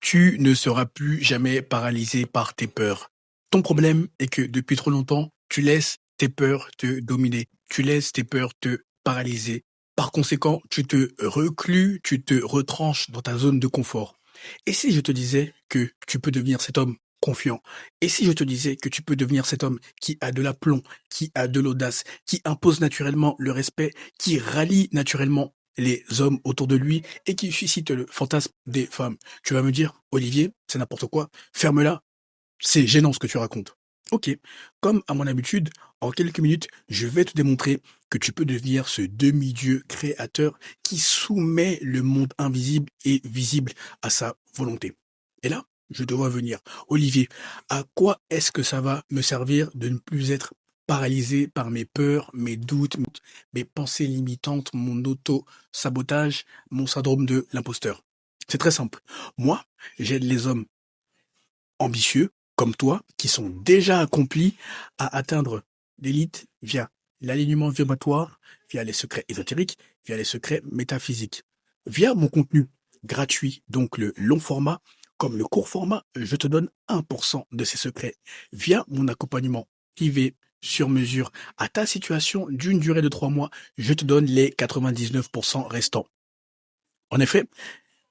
Tu ne seras plus jamais paralysé par tes peurs. Ton problème est que depuis trop longtemps, tu laisses tes peurs te dominer. Tu laisses tes peurs te paralyser. Par conséquent, tu te reclus, tu te retranches dans ta zone de confort. Et si je te disais que tu peux devenir cet homme confiant? Et si je te disais que tu peux devenir cet homme qui a de l'aplomb, qui a de l'audace, qui impose naturellement le respect, qui rallie naturellement les hommes autour de lui et qui suscite le fantasme des femmes? Tu vas me dire: «Olivier, c'est n'importe quoi, ferme-la, c'est gênant ce que tu racontes». OK, comme à mon habitude, en quelques minutes, je vais te démontrer que tu peux devenir ce demi-dieu créateur qui soumet le monde invisible et visible à sa volonté. Et là, je te vois venir. Olivier, à quoi est-ce que ça va me servir de ne plus être paralysé par mes peurs, mes doutes, mes pensées limitantes, mon auto-sabotage, mon syndrome de l'imposteur? C'est très simple. Moi, j'aide les hommes ambitieux, comme toi, qui sont déjà accomplis à atteindre l'élite via l'alignement vibratoire, via les secrets ésotériques, via les secrets métaphysiques. Via mon contenu gratuit, donc le long format, comme le court format, je te donne 1% de ces secrets. Via mon accompagnement privé sur mesure à ta situation d'une durée de 3 mois, je te donne les 99% restants. En effet,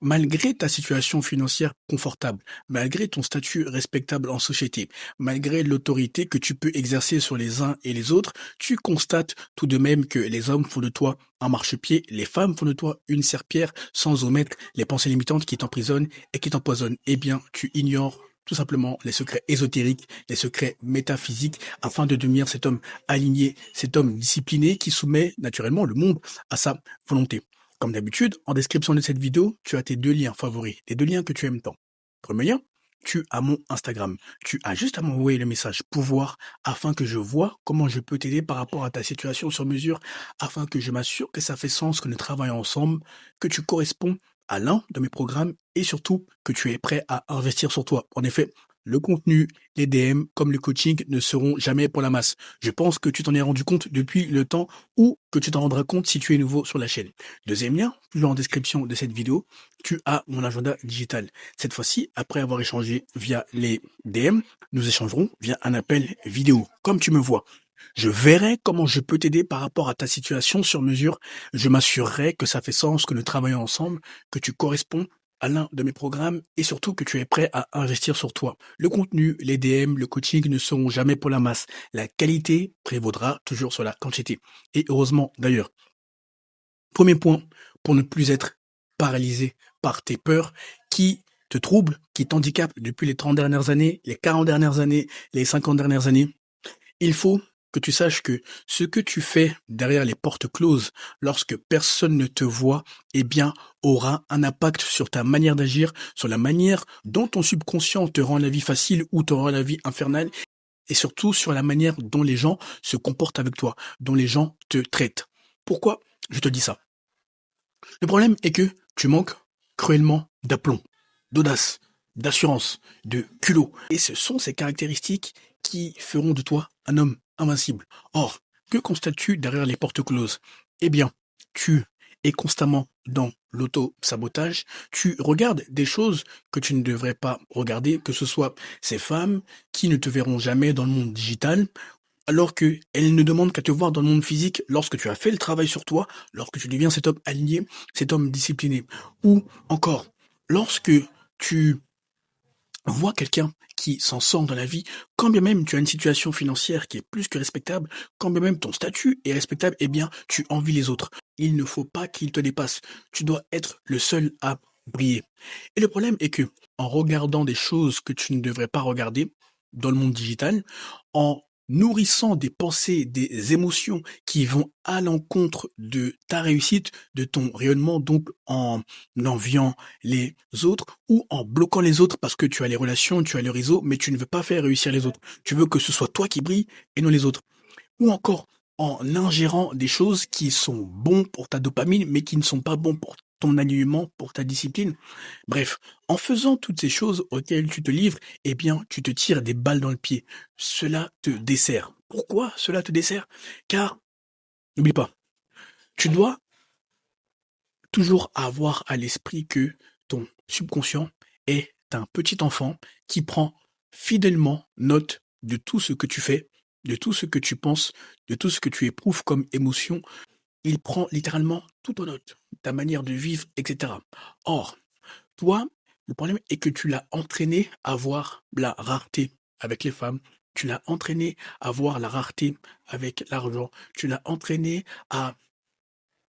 malgré ta situation financière confortable, malgré ton statut respectable en société, malgré l'autorité que tu peux exercer sur les uns et les autres, tu constates tout de même que les hommes font de toi un marchepied, les femmes font de toi une serpillière, sans omettre les pensées limitantes qui t'emprisonnent et qui t'empoisonnent. Eh bien, tu ignores tout simplement les secrets ésotériques, les secrets métaphysiques, afin de devenir cet homme aligné, cet homme discipliné qui soumet naturellement le monde à sa volonté. Comme d'habitude, en description de cette vidéo, tu as tes 2 liens favoris, les 2 liens que tu aimes tant. Premier lien, tu as mon Instagram. Tu as juste à m'envoyer le message pouvoir afin que je vois comment je peux t'aider par rapport à ta situation sur mesure, afin que je m'assure que ça fait sens, que nous travaillons ensemble, que tu corresponds à l'un de mes programmes et surtout que tu es prêt à investir sur toi. En effet, le contenu, les DM comme le coaching ne seront jamais pour la masse. Je pense que tu t'en es rendu compte depuis le temps ou que tu t'en rendras compte si tu es nouveau sur la chaîne. Deuxième lien, toujours en description de cette vidéo, tu as mon agenda digital. Cette fois-ci, après avoir échangé via les DM, nous échangerons via un appel vidéo. Comme tu me vois, je verrai comment je peux t'aider par rapport à ta situation sur mesure. Je m'assurerai que ça fait sens, que nous travaillons ensemble, que tu corresponds à l'un de mes programmes et surtout que tu es prêt à investir sur toi. Le contenu, les DM, le coaching ne seront jamais pour la masse. La qualité prévaudra toujours sur la quantité. Et heureusement d'ailleurs. Premier point, pour ne plus être paralysé par tes peurs qui te troublent, qui t'handicapent depuis les 30 dernières années, les 40 dernières années, les 50 dernières années. Il faut que tu saches que ce que tu fais derrière les portes closes, lorsque personne ne te voit, eh bien, aura un impact sur ta manière d'agir, sur la manière dont ton subconscient te rend la vie facile ou te rend la vie infernale, et surtout sur la manière dont les gens se comportent avec toi, dont les gens te traitent. Pourquoi je te dis ça? Le problème est que tu manques cruellement d'aplomb, d'audace, d'assurance, de culot. Et ce sont ces caractéristiques qui feront de toi un homme invincible. Or, que constates-tu derrière les portes closes? Eh bien, tu es constamment dans l'auto-sabotage, tu regardes des choses que tu ne devrais pas regarder, que ce soit ces femmes qui ne te verront jamais dans le monde digital, alors qu'elle ne demande qu'à te voir dans le monde physique lorsque tu as fait le travail sur toi, lorsque tu deviens cet homme aligné, cet homme discipliné. Ou encore, lorsque tu vois quelqu'un qui s'en sort dans la vie, quand bien même tu as une situation financière qui est plus que respectable, quand bien même ton statut est respectable, eh bien, tu envies les autres. Il ne faut pas qu'ils te dépassent. Tu dois être le seul à briller. Et le problème est que, en regardant des choses que tu ne devrais pas regarder dans le monde digital, en nourrissant des pensées, des émotions qui vont à l'encontre de ta réussite, de ton rayonnement, donc en enviant les autres ou en bloquant les autres parce que tu as les relations, tu as le réseau, mais tu ne veux pas faire réussir les autres. Tu veux que ce soit toi qui brille et non les autres. Ou encore en ingérant des choses qui sont bons pour ta dopamine, mais qui ne sont pas bons pour ton alignement, pour ta discipline. Bref, en faisant toutes ces choses auxquelles tu te livres, eh bien, tu te tires des balles dans le pied. Cela te dessert. Pourquoi cela te dessert? Car, n'oublie pas, tu dois toujours avoir à l'esprit que ton subconscient est tu un petit enfant qui prend fidèlement note de tout ce que tu fais, de tout ce que tu penses, de tout ce que tu éprouves comme émotion. Il prend littéralement tout en note, ta manière de vivre, et cetera. Or, toi, le problème est que tu l'as entraîné à voir la rareté avec les femmes, tu l'as entraîné à voir la rareté avec l'argent, tu l'as entraîné à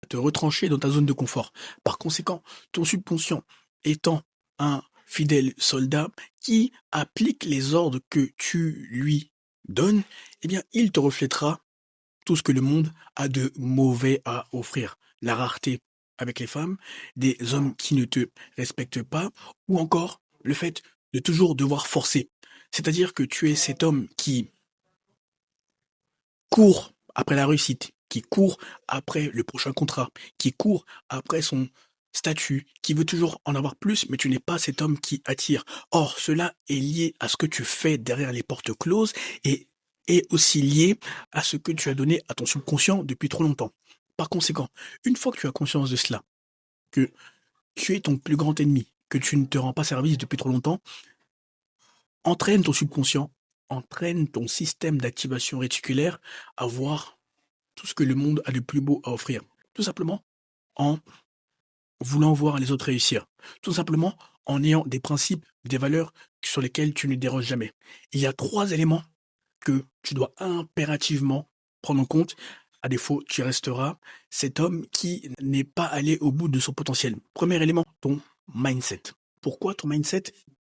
te retrancher dans ta zone de confort. Par conséquent, ton subconscient étant un fidèle soldat qui applique les ordres que tu lui donnes, eh bien, il te reflètera tout ce que le monde a de mauvais à offrir. La rareté avec les femmes, des hommes qui ne te respectent pas, ou encore le fait de toujours devoir forcer. C'est-à-dire que tu es cet homme qui court après la réussite, qui court après le prochain contrat, qui court après son statut, qui veut toujours en avoir plus, mais tu n'es pas cet homme qui attire. Or, cela est lié à ce que tu fais derrière les portes closes et est aussi lié à ce que tu as donné à ton subconscient depuis trop longtemps. Par conséquent, une fois que tu as conscience de cela, que tu es ton plus grand ennemi, que tu ne te rends pas service depuis trop longtemps, entraîne ton subconscient, entraîne ton système d'activation réticulaire à voir tout ce que le monde a de plus beau à offrir. Tout simplement en voulant voir les autres réussir. Tout simplement en ayant des principes, des valeurs sur lesquelles tu ne déroges jamais. Il y a 3 éléments que tu dois impérativement prendre en compte. À défaut, tu resteras cet homme qui n'est pas allé au bout de son potentiel. Premier élément, ton mindset. Pourquoi ton mindset?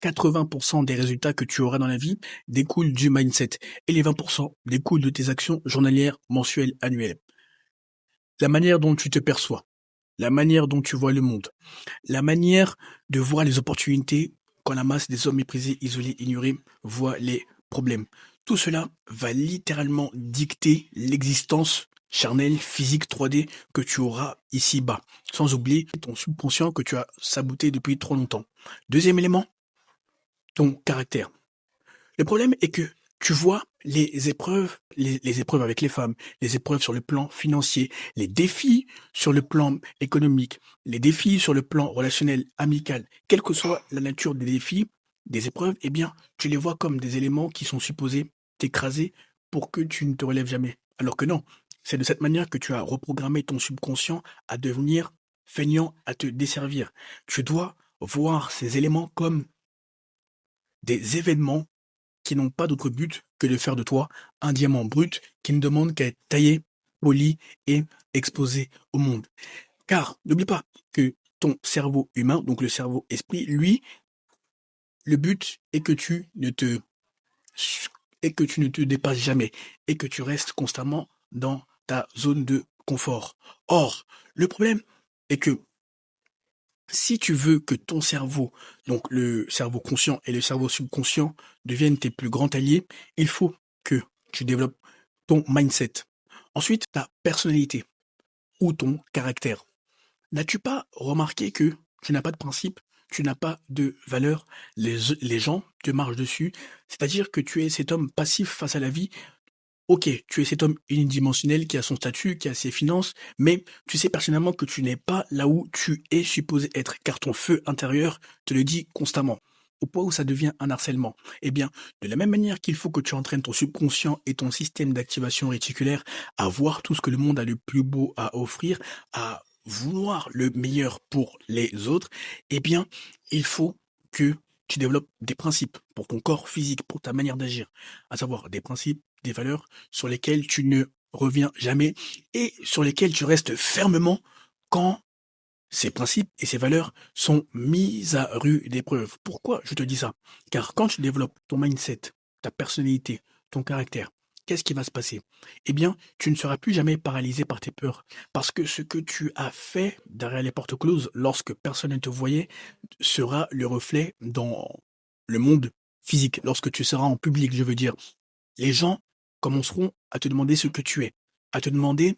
80% des résultats que tu auras dans la vie découlent du mindset et les 20% découlent de tes actions journalières, mensuelles, annuelles. La manière dont tu te perçois, la manière dont tu vois le monde, la manière de voir les opportunités quand la masse des hommes méprisés, isolés, ignorés voit les problèmes. Tout cela va littéralement dicter l'existence charnelle, physique, 3D que tu auras ici-bas. Sans oublier ton subconscient que tu as saboté depuis trop longtemps. Deuxième élément, ton caractère. Le problème est que tu vois les épreuves, les épreuves avec les femmes, les épreuves sur le plan financier, les défis sur le plan économique, les défis sur le plan relationnel, amical, quelle que soit la nature des défis, des épreuves, eh bien, tu les vois comme des éléments qui sont supposés t'écraser pour que tu ne te relèves jamais. Alors que non, c'est de cette manière que tu as reprogrammé ton subconscient à devenir feignant, à te desservir. Tu dois voir ces éléments comme des événements qui n'ont pas d'autre but que de faire de toi un diamant brut qui ne demande qu'à être taillé, poli et exposé au monde. Car n'oublie pas que ton cerveau humain, donc le cerveau esprit, lui, le but est que tu ne te dépasses jamais et que tu restes constamment dans ta zone de confort. Or, le problème est que si tu veux que ton cerveau, donc le cerveau conscient et le cerveau subconscient, deviennent tes plus grands alliés, il faut que tu développes ton mindset. Ensuite, ta personnalité ou ton caractère. N'as-tu pas remarqué que tu n'as pas de principe, tu n'as pas de valeur, les gens te marchent dessus, c'est-à-dire que tu es cet homme passif face à la vie. Ok, tu es cet homme unidimensionnel qui a son statut, qui a ses finances, mais tu sais personnellement que tu n'es pas là où tu es supposé être, car ton feu intérieur te le dit constamment. Au point où ça devient un harcèlement. Eh bien, de la même manière qu'il faut que tu entraînes ton subconscient et ton système d'activation réticulaire à voir tout ce que le monde a de plus beau à offrir, à vouloir le meilleur pour les autres, eh bien, il faut que tu développes des principes pour ton corps physique, pour ta manière d'agir, à savoir des principes, des valeurs sur lesquelles tu ne reviens jamais et sur lesquelles tu restes fermement quand ces principes et ces valeurs sont mis à rude épreuve. Pourquoi je te dis ça? Car quand tu développes ton mindset, ta personnalité, ton caractère, qu'est-ce qui va se passer? Eh bien, tu ne seras plus jamais paralysé par tes peurs. Parce que ce que tu as fait derrière les portes closes lorsque personne ne te voyait sera le reflet dans le monde physique. Lorsque tu seras en public, je veux dire, les gens commenceront à te demander ce que tu es, à te demander,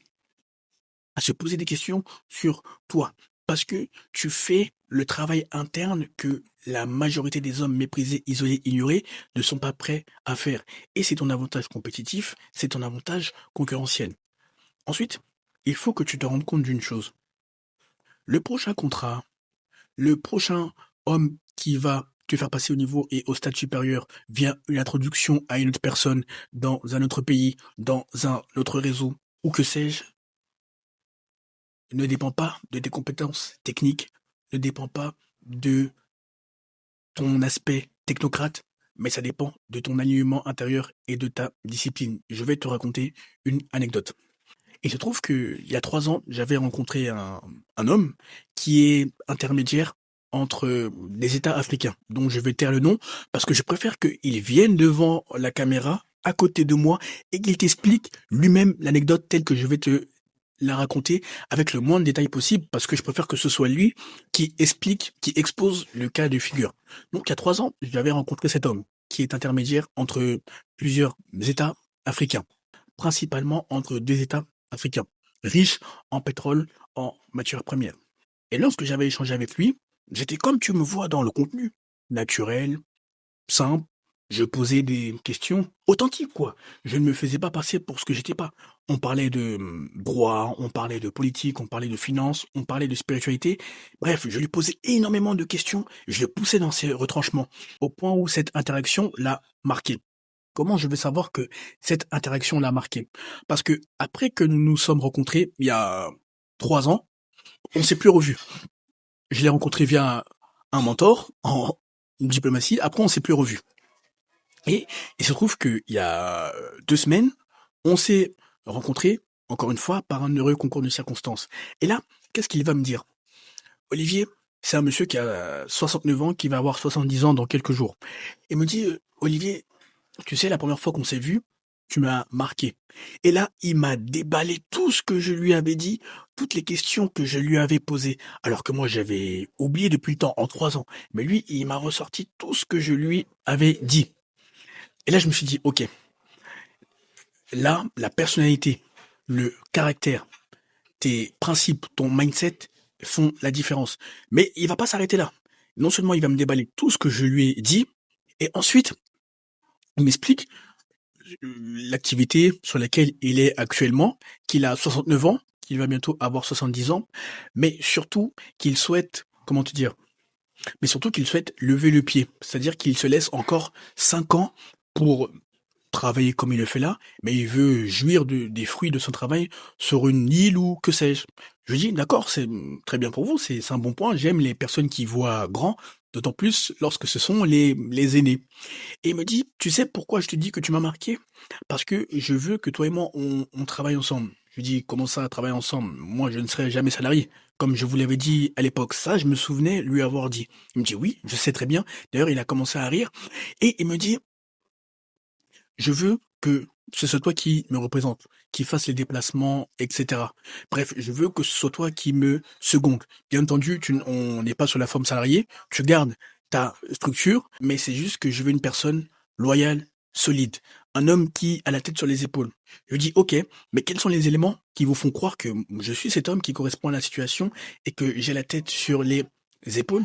à se poser des questions sur toi. Parce que tu fais le travail interne que la majorité des hommes méprisés, isolés, ignorés ne sont pas prêts à faire. Et c'est ton avantage compétitif, c'est ton avantage concurrentiel. Ensuite, il faut que tu te rendes compte d'une chose. Le prochain contrat, le prochain homme qui va te faire passer au niveau et au stade supérieur via une introduction à une autre personne dans un autre pays, dans un autre réseau, ou que sais-je, ne dépend pas de tes compétences techniques, ne dépend pas de ton aspect technocrate, mais ça dépend de ton alignement intérieur et de ta discipline. Je vais te raconter une anecdote. Il se trouve qu'il y a 3 ans, j'avais rencontré un homme qui est intermédiaire entre des États africains, dont je vais taire le nom, parce que je préfère qu'il vienne devant la caméra, à côté de moi, et qu'il t'explique lui-même l'anecdote telle que je vais te la raconter avec le moins de détails possible, parce que je préfère que ce soit lui qui explique, qui expose le cas de figure. Donc, il y a 3 ans, j'avais rencontré cet homme, qui est intermédiaire entre plusieurs États africains, principalement entre 2 États africains, riches en pétrole, en matières premières. Et lorsque j'avais échangé avec lui, j'étais comme tu me vois dans le contenu, naturel, simple. Je posais des questions authentiques, quoi. Je ne me faisais pas passer pour ce que j'étais pas. On parlait de droit, on parlait de politique, on parlait de finance, on parlait de spiritualité. Bref, je lui posais énormément de questions, je le poussais dans ses retranchements, au point où cette interaction l'a marqué. Comment je vais savoir que cette interaction l'a marqué? Parce que après que nous nous sommes rencontrés il y a 3 ans, on s'est plus revus. Je l'ai rencontré via un mentor en diplomatie. Après, on s'est plus revus. Et il se trouve qu'il y a 2 semaines, on s'est rencontrés, encore une fois, par un heureux concours de circonstances. Et là, qu'est-ce qu'il va me dire? Olivier, c'est un monsieur qui a 69 ans, qui va avoir 70 ans dans quelques jours. Il me dit, Olivier, tu sais, la première fois qu'on s'est vu, tu m'as marqué. Et là, il m'a déballé tout ce que je lui avais dit, toutes les questions que je lui avais posées, alors que moi j'avais oublié depuis le temps, en 3 ans. Mais lui, il m'a ressorti tout ce que je lui avais dit. Et là, je me suis dit, ok, là, la personnalité, le caractère, tes principes, ton mindset font la différence. Mais il va pas s'arrêter là. Non seulement il va me déballer tout ce que je lui ai dit, et ensuite, il m'explique l'activité sur laquelle il est actuellement, qu'il a 69 ans, qu'il va bientôt avoir 70 ans, mais surtout qu'il souhaite, comment te dire, mais surtout qu'il souhaite lever le pied. C'est-à-dire qu'il se laisse encore 5 ans pour travailler comme il le fait là, mais il veut jouir des fruits de son travail sur une île ou que sais-je. Je lui dis, d'accord, c'est très bien pour vous, c'est un bon point. J'aime les personnes qui voient grand, d'autant plus lorsque ce sont les aînés. Et il me dit, tu sais pourquoi je te dis que tu m'as marqué? Parce que je veux que toi et moi, on travaille ensemble. Je lui dis, comment ça, travailler ensemble? Moi, je ne serai jamais salarié. Comme je vous l'avais dit à l'époque, ça, je me souvenais lui avoir dit. Il me dit, oui, je sais très bien. D'ailleurs, il a commencé à rire. Et il me dit, je veux que ce soit toi qui me représente, qui fasse les déplacements, etc. Bref, je veux que ce soit toi qui me seconde. Bien entendu, on n'est pas sur la forme salariée, tu gardes ta structure, mais c'est juste que je veux une personne loyale, solide, un homme qui a la tête sur les épaules. Je lui dis, ok, mais quels sont les éléments qui vous font croire que je suis cet homme qui correspond à la situation et que j'ai la tête sur les épaules?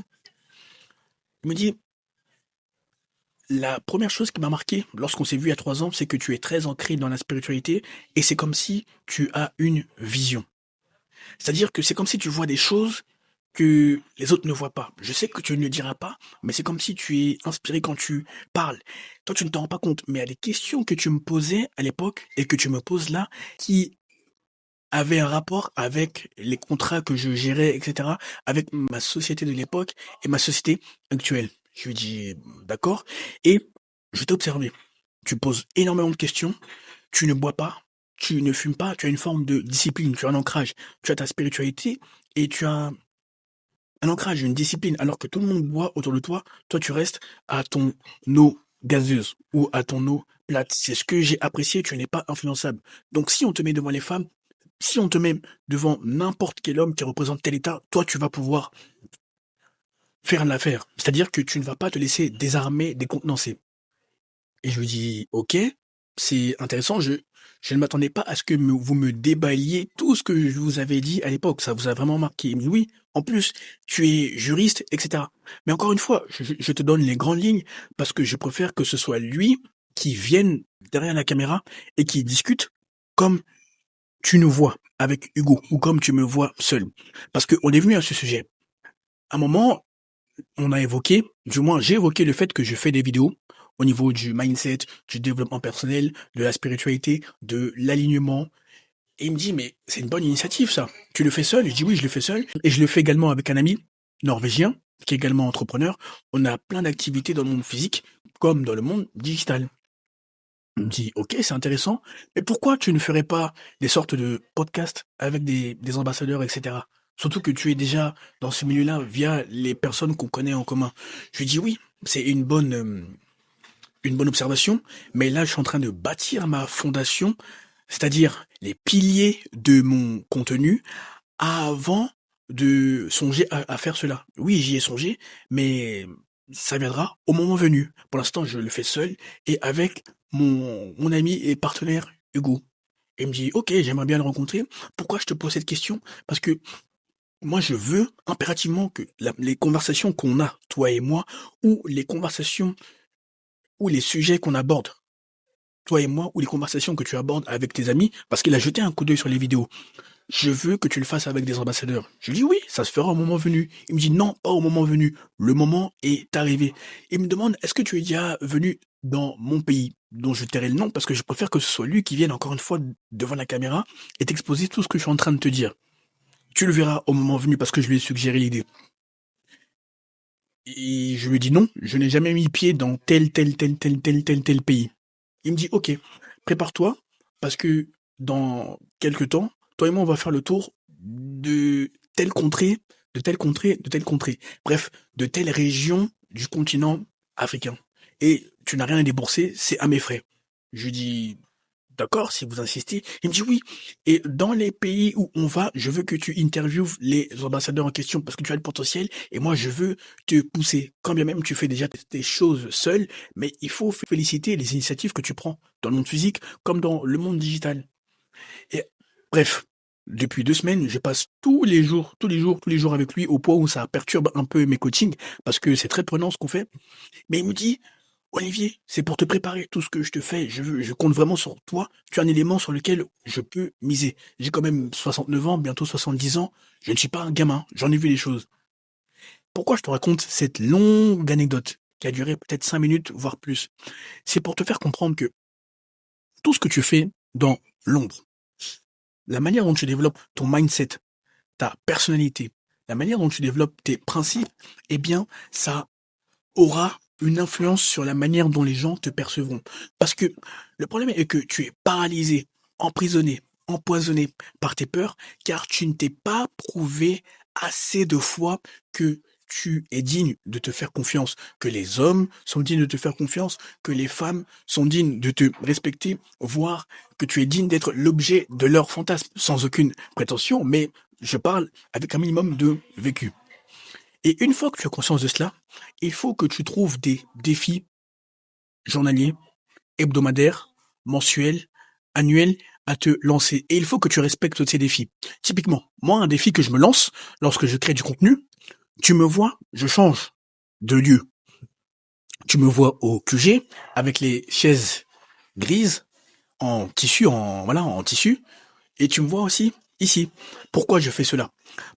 Il me dit, la première chose qui m'a marqué lorsqu'on s'est vu il y a 3 ans, c'est que tu es très ancré dans la spiritualité et c'est comme si tu as une vision. C'est-à-dire que c'est comme si tu vois des choses que les autres ne voient pas. Je sais que tu ne le diras pas, mais c'est comme si tu es inspiré quand tu parles. Toi, tu ne t'en rends pas compte, mais il y a des questions que tu me posais à l'époque et que tu me poses là qui avaient un rapport avec les contrats que je gérais, etc., avec ma société de l'époque et ma société actuelle. Je lui dis, d'accord. Et je t'ai observé. Tu poses énormément de questions, tu ne bois pas, tu ne fumes pas, tu as une forme de discipline, tu as un ancrage, tu as ta spiritualité et tu as un ancrage, une discipline, alors que tout le monde boit autour de toi, toi tu restes à ton eau gazeuse ou à ton eau plate. C'est ce que j'ai apprécié, tu n'es pas influençable. Donc si on te met devant les femmes, si on te met devant n'importe quel homme qui représente tel état, toi tu vas pouvoir faire l'affaire. C'est-à-dire que tu ne vas pas te laisser désarmer, décontenancer. Et je lui dis, ok, c'est intéressant, je ne m'attendais pas à ce que vous me déballiez tout ce que je vous avais dit à l'époque, ça vous a vraiment marqué. Il me dit, oui, en plus, tu es juriste, etc. Mais encore une fois, je te donne les grandes lignes parce que je préfère que ce soit lui qui vienne derrière la caméra et qui discute comme tu nous vois avec Hugo ou comme tu me vois seul. Parce qu'on est venu à ce sujet. À un moment, on a évoqué, du moins j'ai évoqué le fait que je fais des vidéos au niveau du mindset, du développement personnel, de la spiritualité, de l'alignement. Et il me dit, mais c'est une bonne initiative ça. Tu le fais seul? Je dis oui, je le fais seul. Et je le fais également avec un ami norvégien, qui est également entrepreneur. On a plein d'activités dans le monde physique, comme dans le monde digital. Il me dit, ok, c'est intéressant, mais pourquoi tu ne ferais pas des sortes de podcasts avec des ambassadeurs, etc. Surtout que tu es déjà dans ce milieu-là via les personnes qu'on connaît en commun. Je lui dis oui, c'est une bonne observation, mais là, je suis en train de bâtir ma fondation, c'est-à-dire les piliers de mon contenu avant de songer à faire cela. Oui, j'y ai songé, mais ça viendra au moment venu. Pour l'instant, je le fais seul et avec mon ami et partenaire Hugo. Et il me dit, ok, j'aimerais bien le rencontrer. Pourquoi je te pose cette question? Parce que moi, je veux impérativement que les conversations qu'on a, toi et moi, ou les conversations ou les sujets qu'on aborde, toi et moi, ou les conversations que tu abordes avec tes amis, parce qu'il a jeté un coup d'œil sur les vidéos. Je veux que tu le fasses avec des ambassadeurs. Je lui dis oui, ça se fera au moment venu. Il me dit non, pas au moment venu. Le moment est arrivé. Il me demande, est-ce que tu es déjà venu dans mon pays, dont je tairai le nom parce que je préfère que ce soit lui qui vienne encore une fois devant la caméra et t'exposer tout ce que je suis en train de te dire. Tu le verras au moment venu parce que je lui ai suggéré l'idée. Et je lui dis non, je n'ai jamais mis pied dans tel pays. Il me dit ok, prépare-toi parce que dans quelques temps, toi et moi on va faire le tour de telle contrée, de telle contrée, de telle contrée. Bref, de telle région du continent africain. Et tu n'as rien à débourser, c'est à mes frais. Je lui dis d'accord, si vous insistez. Il me dit oui. Et dans les pays où on va, je veux que tu interviewes les ambassadeurs en question parce que tu as le potentiel et moi je veux te pousser. Quand bien même tu fais déjà tes choses seul, mais il faut féliciter les initiatives que tu prends dans le monde physique comme dans le monde digital. Et bref, depuis 2 semaines, je passe tous les jours avec lui au point où ça perturbe un peu mes coachings parce que c'est très prenant ce qu'on fait. Mais il me dit, Olivier, c'est pour te préparer tout ce que je te fais. Je compte vraiment sur toi. Tu es un élément sur lequel je peux miser. J'ai quand même 69 ans, bientôt 70 ans. Je ne suis pas un gamin. J'en ai vu des choses. Pourquoi je te raconte cette longue anecdote qui a duré peut-être 5 minutes, voire plus? C'est pour te faire comprendre que tout ce que tu fais dans l'ombre, la manière dont tu développes ton mindset, ta personnalité, la manière dont tu développes tes principes, eh bien, ça aura une influence sur la manière dont les gens te percevront. Parce que le problème est que tu es paralysé, emprisonné, empoisonné par tes peurs, car tu ne t'es pas prouvé assez de fois que tu es digne de te faire confiance, que les hommes sont dignes de te faire confiance, que les femmes sont dignes de te respecter, voire que tu es digne d'être l'objet de leurs fantasmes, sans aucune prétention, mais je parle avec un minimum de vécu. Et une fois que tu as conscience de cela, il faut que tu trouves des défis journaliers, hebdomadaires, mensuels, annuels à te lancer. Et il faut que tu respectes ces défis. Typiquement, moi, un défi que je me lance lorsque je crée du contenu, tu me vois, je change de lieu. Tu me vois au QG avec les chaises grises en tissu, en tissu, et tu me vois aussi ici. Pourquoi je fais cela?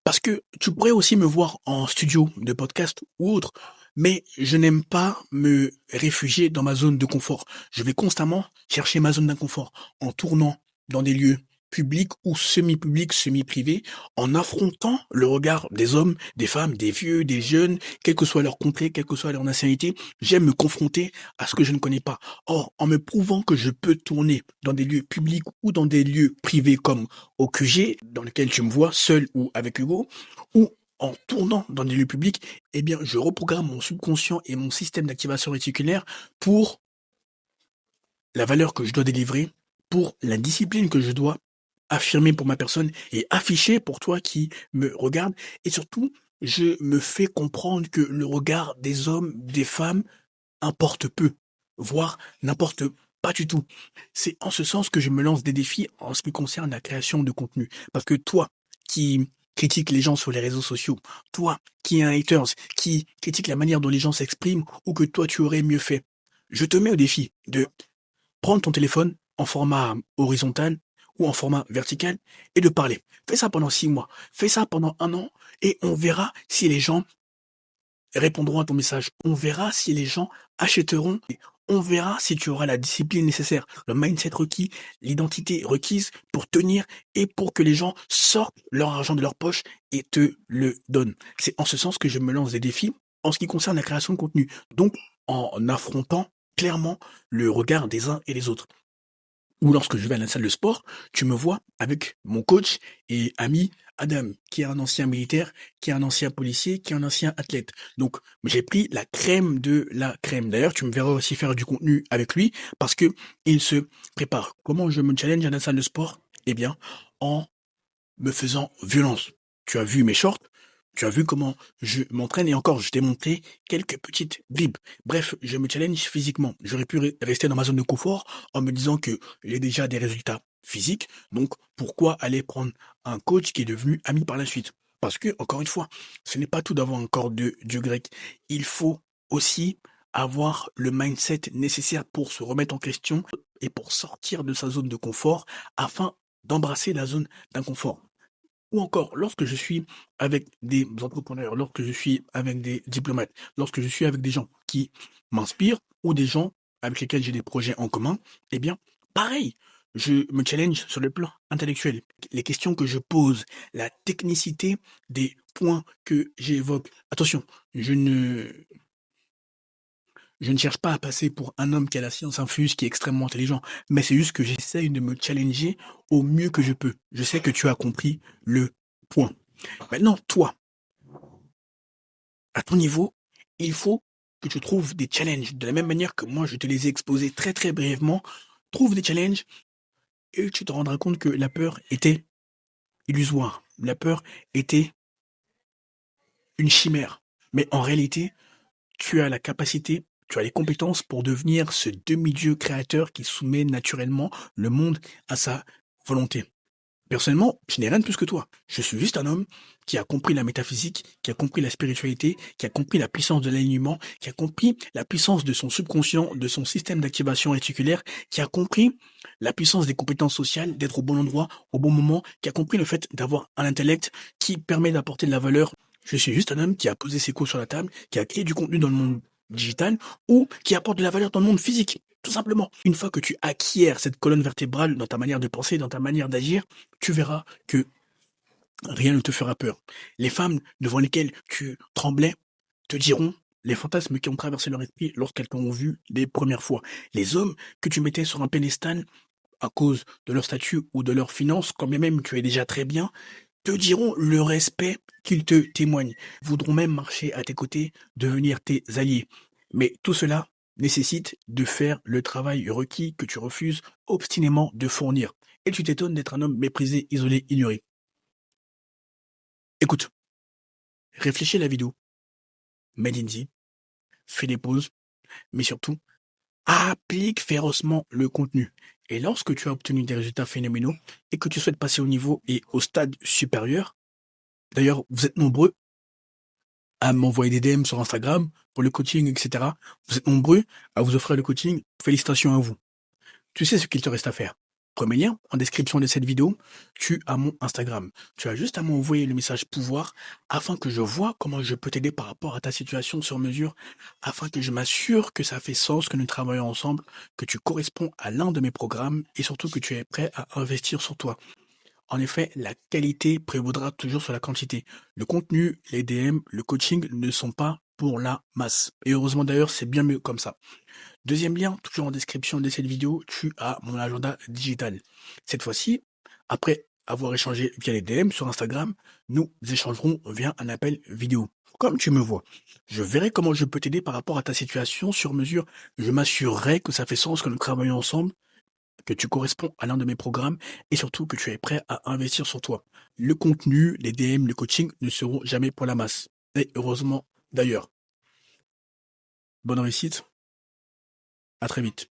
Parce que tu pourrais aussi me voir en studio de podcast ou autre, mais je n'aime pas me réfugier dans ma zone de confort. Je vais constamment chercher ma zone d'inconfort en tournant dans des lieux publics ou semi-publics, semi-privés, en affrontant le regard des hommes, des femmes, des vieux, des jeunes, quelle que soit leur contrée, quelle que soit leur nationalité. J'aime me confronter à ce que je ne connais pas. Or, en me prouvant que je peux tourner dans des lieux publics ou dans des lieux privés comme au QG, dans lequel tu me vois seul ou avec Hugo, ou en tournant dans des lieux publics, eh bien, je reprogramme mon subconscient et mon système d'activation réticulaire pour la valeur que je dois délivrer, pour la discipline que je dois affirmer pour ma personne et afficher pour toi qui me regarde. Et surtout, je me fais comprendre que le regard des hommes, des femmes importe peu, voire n'importe pas du tout. C'est en ce sens que je me lance des défis en ce qui concerne la création de contenu. Parce que toi, qui critique les gens sur les réseaux sociaux, toi, qui es un haters, qui critique la manière dont les gens s'expriment ou que toi tu aurais mieux fait, je te mets au défi de prendre ton téléphone en format horizontal ou en format vertical et de parler. Fais ça pendant 6 mois, fais ça pendant un an et on verra si les gens répondront à ton message. On verra si les gens achèteront. On verra si tu auras la discipline nécessaire, le mindset requis, l'identité requise pour tenir et pour que les gens sortent leur argent de leur poche et te le donnent. C'est en ce sens que je me lance des défis en ce qui concerne la création de contenu. Donc, en affrontant clairement le regard des uns et des autres. Ou lorsque je vais à la salle de sport, tu me vois avec mon coach et ami Adam, qui est un ancien militaire, qui est un ancien policier, qui est un ancien athlète. Donc, j'ai pris la crème de la crème. D'ailleurs, tu me verras aussi faire du contenu avec lui parce que il se prépare. Comment je me challenge à la salle de sport? Eh bien, en me faisant violence. Tu as vu mes shorts, tu as vu comment je m'entraîne et encore, je t'ai montré quelques petites bibles. Bref, je me challenge physiquement. J'aurais pu rester dans ma zone de confort en me disant que j'ai déjà des résultats physiques, donc pourquoi aller prendre un coach qui est devenu ami par la suite? Parce que, encore une fois, ce n'est pas tout d'avoir un corps de dieu grec. Il faut aussi avoir le mindset nécessaire pour se remettre en question et pour sortir de sa zone de confort afin d'embrasser la zone d'inconfort. Ou encore, lorsque je suis avec des entrepreneurs, lorsque je suis avec des diplomates, lorsque je suis avec des gens qui m'inspirent ou des gens avec lesquels j'ai des projets en commun, eh bien, pareil, je me challenge sur le plan intellectuel. Les questions que je pose, la technicité des points que j'évoque. Attention, je ne cherche pas à passer pour un homme qui a la science infuse, qui est extrêmement intelligent, mais c'est juste que j'essaye de me challenger au mieux que je peux. Je sais que tu as compris le point. Maintenant, toi, à ton niveau, il faut que tu trouves des challenges. De la même manière que moi, je te les ai exposés très très brièvement, trouve des challenges et tu te rendras compte que la peur était illusoire. La peur était une chimère. Mais en réalité, tu as la capacité, tu as les compétences pour devenir ce demi-dieu créateur qui soumet naturellement le monde à sa volonté. Personnellement, je n'ai rien de plus que toi. Je suis juste un homme qui a compris la métaphysique, qui a compris la spiritualité, qui a compris la puissance de l'alignement, qui a compris la puissance de son subconscient, de son système d'activation réticulaire, qui a compris la puissance des compétences sociales, d'être au bon endroit, au bon moment, qui a compris le fait d'avoir un intellect qui permet d'apporter de la valeur. Je suis juste un homme qui a posé ses coups sur la table, qui a créé du contenu dans le monde digital ou qui apporte de la valeur dans le monde physique. Tout simplement. Une fois que tu acquiers cette colonne vertébrale dans ta manière de penser, dans ta manière d'agir, tu verras que rien ne te fera peur. Les femmes devant lesquelles tu tremblais te diront les fantasmes qui ont traversé leur esprit lorsqu'elles t'ont vu les premières fois. Les hommes que tu mettais sur un pédestal à cause de leur statut ou de leurs finances, quand bien même tu es déjà très bien, te diront le respect qu'ils te témoignent, voudront même marcher à tes côtés, devenir tes alliés. Mais tout cela nécessite de faire le travail requis que tu refuses obstinément de fournir. Et tu t'étonnes d'être un homme méprisé, isolé, ignoré. Écoute, réfléchis à la vidéo, médite-y, fais des pauses, mais surtout, applique férocement le contenu. Et lorsque tu as obtenu des résultats phénoménaux et que tu souhaites passer au niveau et au stade supérieur, d'ailleurs, vous êtes nombreux à m'envoyer des DM sur Instagram pour le coaching, etc. Vous êtes nombreux à vous offrir le coaching. Félicitations à vous. Tu sais ce qu'il te reste à faire. Premier lien, en description de cette vidéo, tu as mon Instagram. Tu as juste à m'envoyer le message pouvoir afin que je vois comment je peux t'aider par rapport à ta situation sur mesure, afin que je m'assure que ça fait sens, que nous travaillons ensemble, que tu corresponds à l'un de mes programmes et surtout que tu es prêt à investir sur toi. En effet, la qualité prévaudra toujours sur la quantité. Le contenu, les DM, le coaching ne sont pas pour la masse. Et heureusement d'ailleurs, c'est bien mieux comme ça. Deuxième lien, toujours en description de cette vidéo, tu as mon agenda digital. Cette fois-ci, après avoir échangé via les DM sur Instagram, nous échangerons via un appel vidéo. Comme tu me vois, je verrai comment je peux t'aider par rapport à ta situation sur mesure. Je m'assurerai que ça fait sens que nous travaillons ensemble, que tu corresponds à l'un de mes programmes et surtout que tu es prêt à investir sur toi. Le contenu, les DM, le coaching ne seront jamais pour la masse. Et heureusement d'ailleurs. Bonne réussite. À très vite.